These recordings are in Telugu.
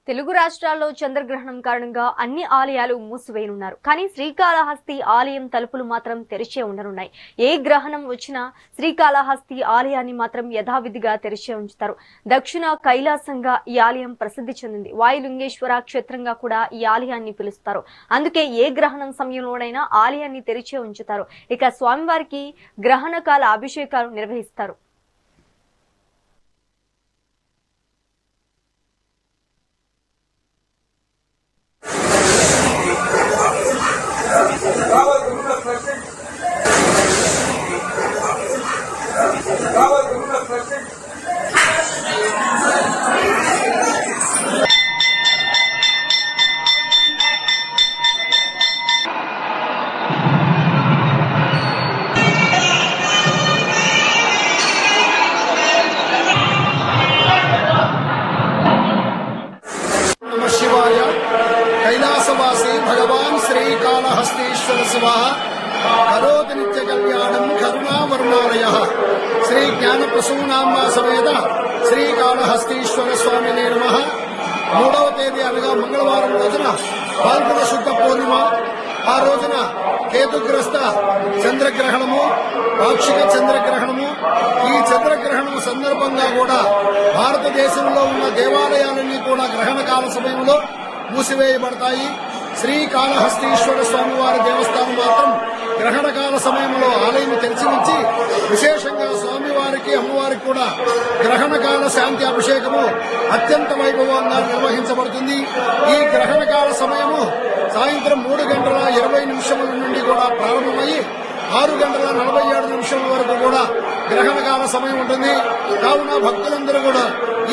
తెలుగు రాష్ట్రాల్లో చంద్రగ్రహణం కారణంగా అన్ని ఆలయాలు మూసివేయనున్నారు. కానీ శ్రీకాళహస్తి ఆలయం తలుపులు మాత్రం తెరిచే ఉండనున్నాయి. ఏ గ్రహణం వచ్చినా శ్రీకాళహస్తి ఆలయాన్ని మాత్రం యథావిధిగా తెరిచే ఉంచుతారు. దక్షిణ కైలాసంగా ఈ ఆలయం ప్రసిద్ధి చెందింది. వాయులింగేశ్వర క్షేత్రంగా కూడా ఈ ఆలయాన్ని పిలుస్తారు. అందుకే ఏ గ్రహణం సమయంలోనైనా ఆలయాన్ని తెరిచే ఉంచుతారు. ఇక స్వామివారికి గ్రహణకాల అభిషేకాలు నిర్వహిస్తారు. शिवाय कैलासवासी भगवान श्रीकालहस्तीश्वर स्वाहा करोति नित्य कल्याणं करुणावर्णालयः श्री ज्ञानप्रसूनाम्बा समेत श्रीकालहस्तीश्वर स्वामिने नमः। 3వ తేదీ అనగా మంగళవారం రోజున పాల్గొన శుద్ధ పూర్ణిమ. ఆ రోజున కేతుగ్రస్త చంద్రగ్రహణము, పాక్షిక చంద్రగ్రహణము. ఈ చంద్రగ్రహణము సందర్భంగా కూడా భారతదేశంలో ఉన్న దేవాలయాలన్నీ కూడా గ్రహణ కాల సమయంలో మూసివేయబడతాయి. శ్రీకాళహస్తీశ్వర స్వామివారి దేవస్థానం మాత్రం గ్రహణకాల సమయంలో ఆలయం తెరిచి ఉంచి విశేషంగా స్వామివారికి అమ్మవారికి కూడా గ్రహణకాల శాంతి అభిషేకము అత్యంత వైభవంగా నిర్వహించబడుతుంది. ఈ గ్రహణకాల సమయము సాయంత్రం 3:20 నుండి కూడా ప్రారంభమయ్యి 6:47 వరకు కూడా గ్రహణకాల సమయం ఉంటుంది. కావున భక్తులందరూ కూడా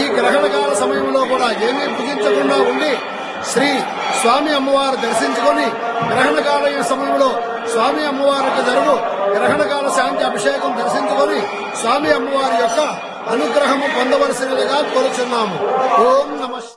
ఈ గ్రహణకాల సమయంలో కూడా ఏమీ భుజించకుండా ఉండి శ్రీ స్వామి అమ్మవారు దర్శించుకొని గ్రహణకాల సమయంలో స్వామి అమ్మవారికి జరుగు గ్రహణకాల శాంతి అభిషేకం దర్శించుకొని స్వామి అమ్మవారి యొక్క అనుగ్రహము పొందవలసినదిగా కోరుచున్నాము. ఓం నమః.